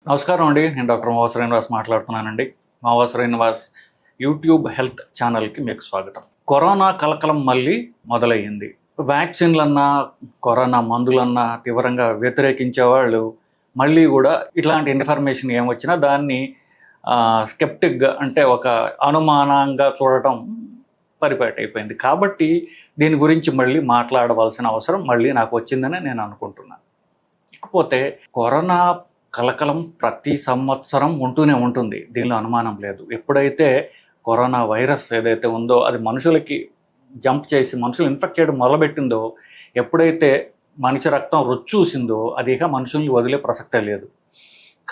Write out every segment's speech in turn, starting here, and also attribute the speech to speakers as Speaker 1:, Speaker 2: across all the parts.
Speaker 1: నమస్కారం అండి. నేను డాక్టర్ మావ శ్రీనివాస్ మాట్లాడుతున్నానండి. మావ శ్రీనివాస్ యూట్యూబ్ హెల్త్ ఛానల్కి మీకు స్వాగతం. కరోనా కలకలం మళ్ళీ మొదలయ్యింది. వ్యాక్సిన్లన్నా కరోనా మందులన్నా తీవ్రంగా వ్యతిరేకించే వాళ్ళు మళ్ళీ కూడా ఇట్లాంటి ఇన్ఫర్మేషన్ ఏమొచ్చినా దాన్ని స్కెప్టిక్గా అంటే ఒక అనుమానంగా చూడటం పరిపాటి అయిపోయింది. కాబట్టి దీని గురించి మళ్ళీ మాట్లాడవలసిన అవసరం మళ్ళీ నాకు వచ్చిందని నేను అనుకుంటున్నాను. ఇకపోతే కరోనా కలకలం ప్రతి సంవత్సరం ఉంటూనే ఉంటుంది, దీనిలో అనుమానం లేదు. ఎప్పుడైతే కరోనా వైరస్ ఏదైతే ఉందో అది మనుషులకి జంప్ చేసి మనుషులు ఇన్ఫెక్ట్ చేయడం మొదలుపెట్టిందో, ఎప్పుడైతే మనిషి రక్తం రుచి చూసిందో అది ఇక మనుషుల్ని వదిలే ప్రసక్తే లేదు.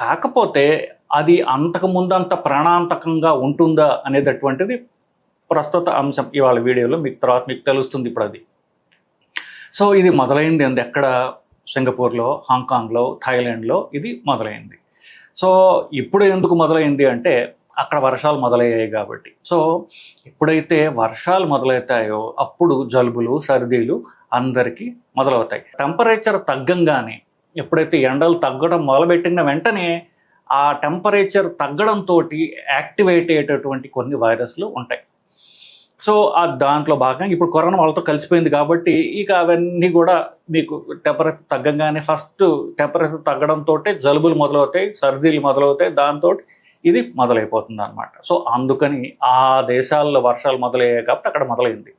Speaker 1: కాకపోతే అది అంతకుముందంత ప్రాణాంతకంగా ఉంటుందా అనేటటువంటిది ప్రస్తుత అంశం ఇవాళ వీడియోలో మీకు తెలుస్తుంది ఇప్పుడు అది. సో ఇది మొదలైంది ఎక్కడ? సింగపూర్లో, హాంకాంగ్లో, థాయిలాండ్లో ఇది మొదలైంది. సో ఇప్పుడు ఎందుకు మొదలైంది అంటే అక్కడ వర్షాలు మొదలయ్యాయి కాబట్టి. సో ఎప్పుడైతే వర్షాలు మొదలవుతాయో అప్పుడు జలుబులు, సర్దీలు అందరికీ మొదలవుతాయి. టెంపరేచర్ తగ్గంగానే, ఎప్పుడైతే ఎండలు తగ్గడం మొదలుపెట్టిన వెంటనే ఆ టెంపరేచర్ తగ్గడంతో యాక్టివేట్ అయ్యేటటువంటి కొన్ని వైరస్లు ఉంటాయి. సో దాంట్లో భాగంగా ఇప్పుడు కరోనా వాళ్ళతో కలిసిపోయింది కాబట్టి ఇక అవన్నీ కూడా మీకు టెంపరేచర్ తగ్గంగానే ఫస్ట్ టెంపరేచర్ తగ్గడంతో జలుబులు మొదలవుతాయి, సర్దీలు మొదలవుతాయి, దాంతో ఇది మొదలైపోతుంది అనమాట. సో అందుకని ఆ దేశాల్లో వర్షాలు మొదలయ్యాయి కాబట్టి అక్కడ మొదలైంది.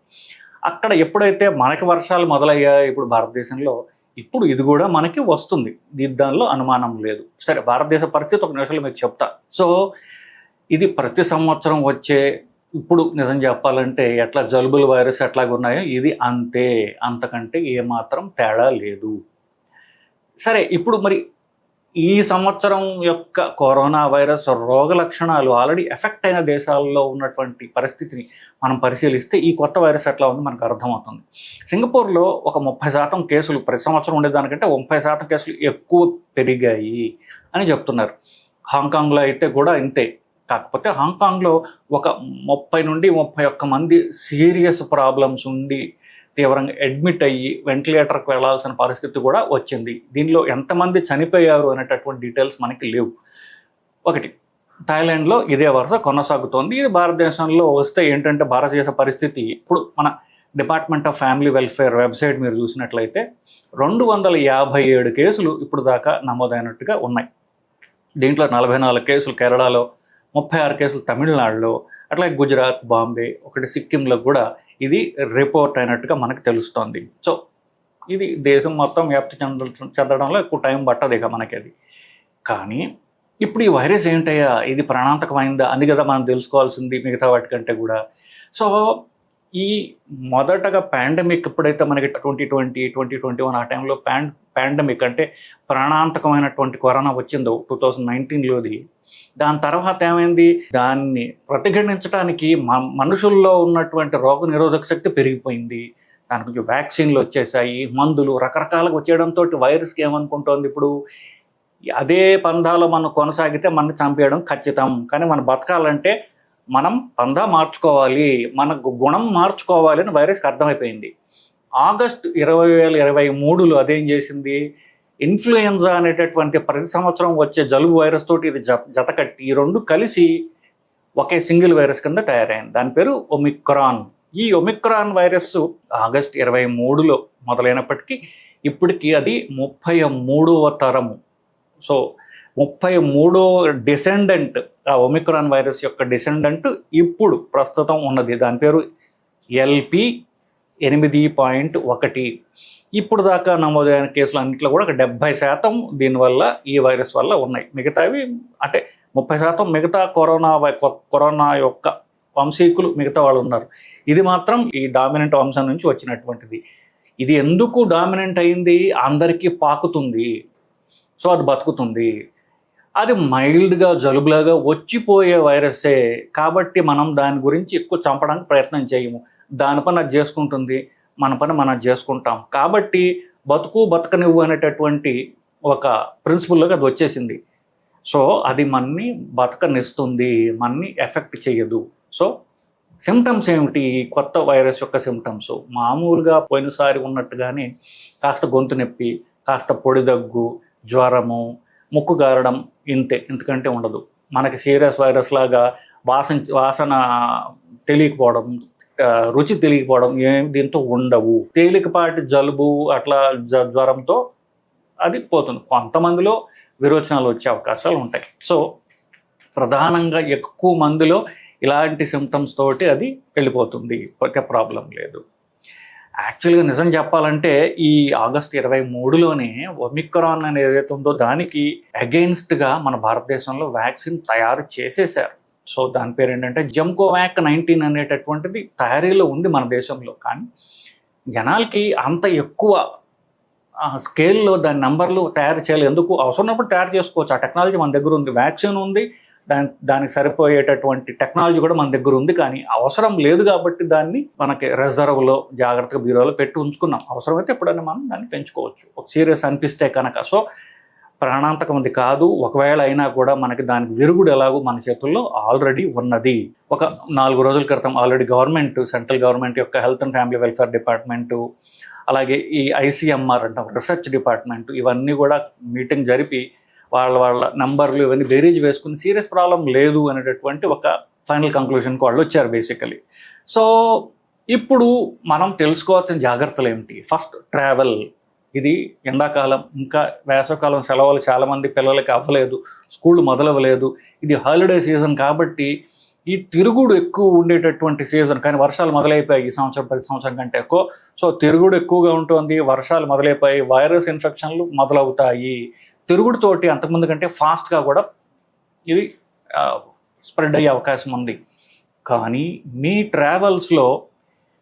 Speaker 1: అక్కడ ఎప్పుడైతే మనకి వర్షాలు మొదలయ్యాయి ఇప్పుడు భారతదేశంలో, ఇప్పుడు ఇది కూడా మనకి వస్తుంది, దానిలో అనుమానం లేదు. సరే, భారతదేశ పరిస్థితి ఒక నిమిషంలో మీకు చెప్తా. సో ఇది ప్రతి సంవత్సరం వచ్చే, ఇప్పుడు నిజం చెప్పాలంటే ఎట్లా జలుబుల వైరస్ ఎట్లాగున్నాయో ఇది అంతే, అంతకంటే ఏమాత్రం తేడా లేదు. సరే, ఇప్పుడు మరి ఈ సంవత్సరం యొక్క కరోనా వైరస్ రోగ లక్షణాలు ఆల్రెడీ ఎఫెక్ట్ అయిన దేశాల్లో ఉన్నటువంటి పరిస్థితిని మనం పరిశీలిస్తే ఈ కొత్త వైరస్ ఎట్లా ఉంది మనకు అర్థమవుతుంది. సింగపూర్లో ఒక 30% కేసులు ప్రతి సంవత్సరం ఉండేదానికంటే 30% కేసులు ఎక్కువ పెరిగాయి అని చెప్తున్నారు. హాంకాంగ్లో అయితే కూడా ఇంతే. కాకపోతే హాంకాంగ్లో ఒక 30 నుండి 31 మంది సీరియస్ ప్రాబ్లమ్స్ ఉండి తీవ్రంగా అడ్మిట్ అయ్యి వెంటిలేటర్కి వెళ్లాల్సిన పరిస్థితి కూడా వచ్చింది. దీనిలో ఎంతమంది చనిపోయారు అనేటటువంటి డీటెయిల్స్ మనకి లేవు. ఒకటి, థాయిలాండ్లో ఇదే వరుస కొనసాగుతోంది. ఇది భారతదేశంలో వస్తే ఏంటంటే భారతదేశ పరిస్థితి ఇప్పుడు మన department of family welfare website మీరు చూసినట్లయితే 257 కేసులు ఇప్పుడు దాకా నమోదైనట్టుగా ఉన్నాయి. దీంట్లో 44 కేసులు కేరళలో, 36 కేసులు తమిళనాడులో, అట్లాగే గుజరాత్, బాంబే, ఒకటి సిక్కింలో కూడా ఇది రిపోర్ట్ అయినట్టుగా మనకు తెలుస్తోంది. సో ఇది దేశం మొత్తం వ్యాప్తి చెందడంలో ఎక్కువ టైం పట్టదు ఇక మనకి అది. కానీ ఇప్పుడు ఈ వైరస్ ఏంటయ్యా, ఇది ప్రాణాంతకమైందా అని కదా మనం తెలుసుకోవాల్సింది మిగతా వాటికంటే కూడా. సో ఈ మొదటగా పాండమిక్ ఎప్పుడైతే మనకి 2020, 2021 ఆ టైంలో పాండమిక్ అంటే ప్రాణాంతకమైనటువంటి కరోనా వచ్చిందో 2019లోది, దాని తర్వాత ఏమైంది, దాన్ని ప్రతిఘటించడానికి మనుషుల్లో ఉన్నటువంటి రోగ నిరోధక శక్తి పెరిగిపోయింది. దాని కొంచెం వ్యాక్సిన్లు వచ్చేసాయి, మందులు రకరకాలుగా వచ్చేయడంతో వైరస్కి ఏమనుకుంటోంది, ఇప్పుడు అదే పందాలో మనం కొనసాగితే మనని చంపేయడం ఖచ్చితం, కానీ మనం బతకాలంటే మనం పందా మార్చుకోవాలి, మనకు గుణం మార్చుకోవాలి అని వైరస్కి అర్థమైపోయింది. ఆగస్టు 2023లో అదేం చేసింది, ఇన్ఫ్లుయెన్జా అనేటటువంటి ప్రతి సంవత్సరం వచ్చే జలుబు వైరస్ తోటి ఇది జతకట్టి ఈ రెండు కలిసి ఒకే సింగిల్ వైరస్ కింద తయారైంది. దాని పేరు ఒమిక్రాన్. ఈ ఒమిక్రాన్ వైరస్ ఆగస్టు 23లో మొదలైనప్పటికీ ఇప్పటికీ అది 33వ తరము. సో 33వ డిసెండెంట్, ఆ ఒమిక్రాన్ వైరస్ యొక్క డిసెండెంట్ ఇప్పుడు ప్రస్తుతం ఉన్నది. దాని పేరు LP8.1. ఇప్పుడు దాకా నమోదైన కేసులు అన్నింటిలో కూడా ఒక 70% దీనివల్ల ఈ వైరస్ వల్ల ఉన్నాయి. మిగతావి అంటే 30% మిగతా కరోనా యొక్క వంశీకులు మిగతా వాళ్ళు ఉన్నారు. ఇది మాత్రం ఈ డామినెంట్ వంశం నుంచి వచ్చినటువంటిది. ఇది ఎందుకు డామినెంట్ అయింది, అందరికీ పాకుతుంది, సో అది బతుకుతుంది. అది మైల్డ్గా జలుబులాగా వచ్చిపోయే వైరస్సే కాబట్టి మనం దాని గురించి ఎక్కువ చంపడానికి ప్రయత్నం చేయము. దాని పని అది చేసుకుంటుంది, మన పని మనం చేసుకుంటాం. కాబట్టి బతకనివ్వు అనేటటువంటి ఒక ప్రిన్సిపల్లోకి అది వచ్చేసింది. సో అది మనని బతకనిస్తుంది, మనని ఎఫెక్ట్ చేయదు. సో సిమ్టమ్స్ ఏమిటి, కొత్త వైరస్ యొక్క సిమ్టమ్స్ మామూలుగా పోయినసారి ఉన్నట్టుగానే కాస్త గొంతు నొప్పి, కాస్త పొడి దగ్గు, జ్వరము, ముక్కు గారడం ఇంతే, ఇంతకంటే ఉండదు. మనకి సీరియస్ వైరస్ లాగా వాసన తెలియకపోవడం, రుచి తెలియకపోవడం దీంతో ఉండవు. తేలికపాటి జలుబు అట్లా జ్వరంతో అది పోతుంది. కొంతమందిలో విరోచనాలు వచ్చే అవకాశాలు ఉంటాయి. సో ప్రధానంగా ఎక్కువ మందిలో ఇలాంటి సిమ్టమ్స్ తోటి అది వెళ్ళిపోతుంది, ఒక ప్రాబ్లం లేదు. యాక్చువల్గా నిజం చెప్పాలంటే ఈ ఆగస్టు 23లోనే ఒమిక్రాన్ అనేది ఏదైతే ఉందో దానికి అగెయిన్స్ట్గా మన భారతదేశంలో వ్యాక్సిన్ తయారు చేసేసారు. సో దాని పేరు ఏంటంటే జంకోవాక్ 19 అనేటటువంటిది తయారీలో ఉంది మన దేశంలో. కానీ జనాలకి అంత ఎక్కువ స్కేల్లో దాని నంబర్లు తయారు చేయాలి ఎందుకు? అవసరమైనప్పుడు తయారు చేసుకోవచ్చు. ఆ టెక్నాలజీ మన దగ్గర ఉంది, వ్యాక్సిన్ ఉంది, దానికి సరిపోయేటటువంటి టెక్నాలజీ కూడా మన దగ్గర ఉంది. కానీ అవసరం లేదు కాబట్టి దాన్ని మనకి రిజర్వ్లో జాగ్రత్తగా బ్యూరోలో పెట్టి ఉంచుకున్నాం. అవసరమైతే ఎప్పుడైనా మనం దాన్ని పెంచుకోవచ్చు ఒక సీరియస్ అనిపిస్తే కనుక. సో ప్రాణాంతకమంది కాదు, ఒకవేళ అయినా కూడా మనకి దానికి విరుగుడు ఎలాగో మన చేతుల్లో ఆల్రెడీ ఉన్నది. ఒక 4 రోజుల క్రితం ఆల్రెడీ గవర్నమెంట్, సెంట్రల్ గవర్నమెంట్ యొక్క health and family welfare department, అలాగే ఈ ICMR అంటాం రీసెర్చ్ డిపార్ట్మెంట్, ఇవన్నీ కూడా మీటింగ్ జరిపి వాళ్ళ నంబర్లు ఇవన్నీ బేరీజ్ వేసుకుని సీరియస్ ప్రాబ్లం లేదు అనేటటువంటి ఒక ఫైనల్ కంక్లూషన్కి వాళ్ళు వచ్చారు బేసికలీ. సో ఇప్పుడు మనం తెలుసుకోవాల్సిన జాగ్రత్తలు ఏమిటి? First travel. ఇది ఎండాకాలం, ఇంకా వేసవకాలం సెలవులు చాలామంది పిల్లలకి అవ్వలేదు, స్కూళ్ళు మొదలవ్వలేదు. ఇది హాలిడే సీజన్ కాబట్టి ఈ తిరుగుడు ఎక్కువ ఉండేటటువంటి సీజన్. కానీ వర్షాలు మొదలైపోయాయి ఈ సంవత్సరం 10 సంవత్సరం కంటే ఎక్కువ. సో తిరుగుడు ఎక్కువగా ఉంటుంది, వర్షాలు మొదలైపోయి వైరస్ ఇన్ఫెక్షన్లు మొదలవుతాయి. తిరుగుడుతోటి అంతకుముందు కంటే ఫాస్ట్గా కూడా ఇది స్ప్రెడ్ అయ్యే అవకాశం ఉంది. కానీ మీ ట్రావెల్స్లో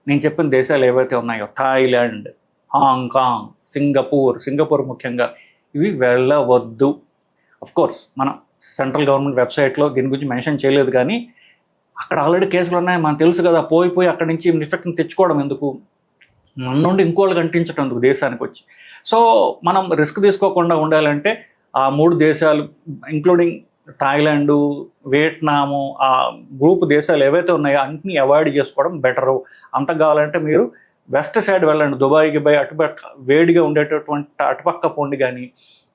Speaker 1: నేను చెప్పిన దేశాలు ఏవైతే ఉన్నాయో థాయిలాండ్, హాంకాంగ్, సింగపూర్ ముఖ్యంగా ఇవి వెళ్ళవద్దు. కోర్స్ మన సెంట్రల్ గవర్నమెంట్ వెబ్సైట్లో దీని గురించి మెన్షన్ చేయలేదు, కానీ అక్కడ ఆల్రెడీ కేసులు ఉన్నాయి మనకు తెలుసు కదా. పోయి అక్కడి నుంచి ఇన్ఫెక్షన్ తెచ్చుకోవడం ఎందుకు, మన నుండి ఇంకోళ్ళకి అంటించడం ఎందుకు దేశానికి వచ్చి. సో మనం రిస్క్ తీసుకోకుండా ఉండాలంటే ఆ 3 దేశాలు ఇంక్లూడింగ్ థాయిలాండ్, వియట్నాము, ఆ గ్రూప్ దేశాలు ఏవైతే ఉన్నాయో అన్నింటినీ అవాయిడ్ చేసుకోవడం బెటరు. అంత కావాలంటే మీరు వెస్ట్ సైడ్ వెళ్ళండి, దుబాయ్కి పోయి అటుపక్క వేడిగా ఉండేటటువంటి అటుపక్క పోండి. కానీ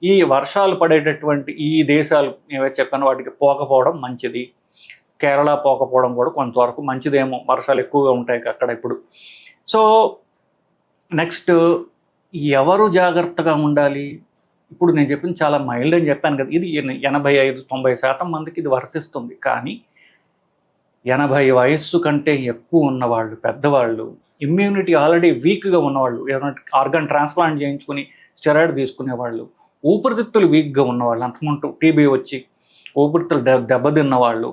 Speaker 1: ఈ వర్షాలు పడేటటువంటి ఈ దేశాలు ఏవైతే చెప్పానో వాటికి పోకపోవడం మంచిది. కేరళ పోకపోవడం కూడా కొంతవరకు మంచిదేమో, వర్షాలు ఎక్కువగా ఉంటాయి అక్కడ ఇప్పుడు. సో నెక్స్ట్ ఎవరు జాగ్రత్తగా ఉండాలి? ఇప్పుడు నేను చెప్పింది చాలా మైల్డ్ అని చెప్పాను కదా, ఇది 85-90% మందికి ఇది వర్తిస్తుంది. కానీ 80 వయస్సు కంటే ఎక్కువ ఉన్నవాళ్ళు, పెద్దవాళ్ళు, ఇమ్యూనిటీ ఆల్రెడీ వీక్గా ఉన్నవాళ్ళు, ఏదైనా ఆర్గాన్ ట్రాన్స్ప్లాంట్ చేయించుకుని స్టెరాయిడ్ తీసుకునేవాళ్ళు, ఊపిరితిత్తులు వీక్గా ఉన్నవాళ్ళు, అంతకుముందు టీబీ వచ్చి ఊపిరితిత్తులు దెబ్బతిన్న వాళ్ళు,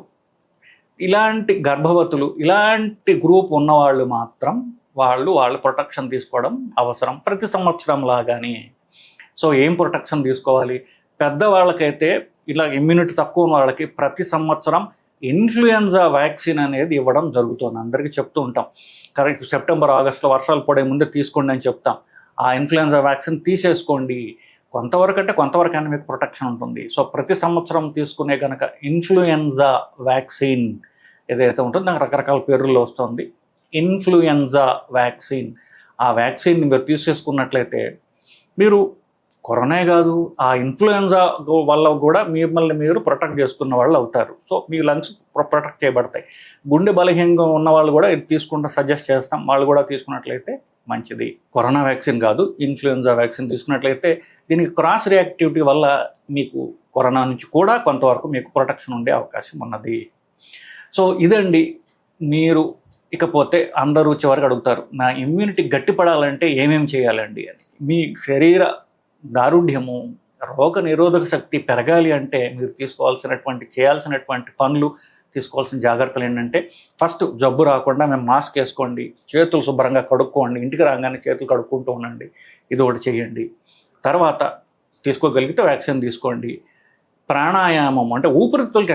Speaker 1: ఇలాంటి గర్భవతులు, ఇలాంటి గ్రూప్ ఉన్నవాళ్ళు మాత్రం వాళ్ళ ప్రొటెక్షన్ తీసుకోవడం అవసరం ప్రతి సంవత్సరం లాగానే. సో ఏం ప్రొటెక్షన్ తీసుకోవాలి? పెద్దవాళ్ళకైతే ఇలా ఇమ్యూనిటీ తక్కువ ఉన్న వాళ్ళకి ప్రతి సంవత్సరం ఇన్ఫ్లుయెన్జా వ్యాక్సిన్ అనేది ఇవ్వడం జరుగుతుంది. అందరికీ చెప్తూ ఉంటాం, కరెక్ట్ సెప్టెంబర్ ఆగస్టులో వర్షాలు పడే ముందే తీసుకోండి అని చెప్తాం. ఆ ఇన్ఫ్లుయెన్జా వ్యాక్సిన్ తీసేసుకోండి, కొంతవరకైనా మీకు ప్రొటెక్షన్ ఉంటుంది. సో ప్రతి సంవత్సరం తీసుకునే కనుక ఇన్ఫ్లుయెన్జా వ్యాక్సిన్ ఏదైతే ఉంటుందో దానికి రకరకాల పేర్లలో వస్తుంది. ఇన్ఫ్లుయెన్జా వ్యాక్సిన్, ఆ వ్యాక్సిన్ని మీరు తీసేసుకున్నట్లయితే మీరు కరోనా కాదు, ఆ ఇన్ఫ్లుయెన్జా వల్ల కూడా మిమ్మల్ని మీరు ప్రొటెక్ట్ చేసుకున్న వాళ్ళు అవుతారు. సో మీ లంగ్స్ ప్రొటెక్ట్ చేయబడతాయి. గుండె బలహీనంగా ఉన్న వాళ్ళు కూడా ఇది తీసుకుంటూ సజెస్ట్ చేస్తాం, వాళ్ళు కూడా తీసుకున్నట్లయితే మంచిది. కరోనా వ్యాక్సిన్ కాదు, ఇన్ఫ్లుయెన్జా వ్యాక్సిన్ తీసుకున్నట్లయితే దీనికి క్రాస్ రియాక్టివిటీ వల్ల మీకు కరోనా నుంచి కూడా కొంతవరకు మీకు ప్రొటెక్షన్ ఉండే అవకాశం ఉన్నది. సో ఇదండి. మీరు ఇకపోతే అందరూ చివరికి అడుగుతారు, నా ఇమ్యూనిటీ గట్టిపడాలంటే ఏమేమి చేయాలండి అని. మీ శరీర దారుఢ్యము, రోగ నిరోధక శక్తి పెరగాలి అంటే మీరు చేయాల్సినటువంటి పనులు, తీసుకోవాల్సిన జాగ్రత్తలు ఏంటంటే, ఫస్ట్ జబ్బు రాకుండా మేము మాస్క్ వేసుకోండి, చేతులు శుభ్రంగా కడుక్కోండి, ఇంటికి రాగానే చేతులు కడుక్కుంటూ ఉండండి, ఇది ఒకటి చేయండి. తర్వాత తీసుకోగలిగితే వ్యాక్సిన్ తీసుకోండి. ప్రాణాయామం అంటే ఊపిరితిత్తులకి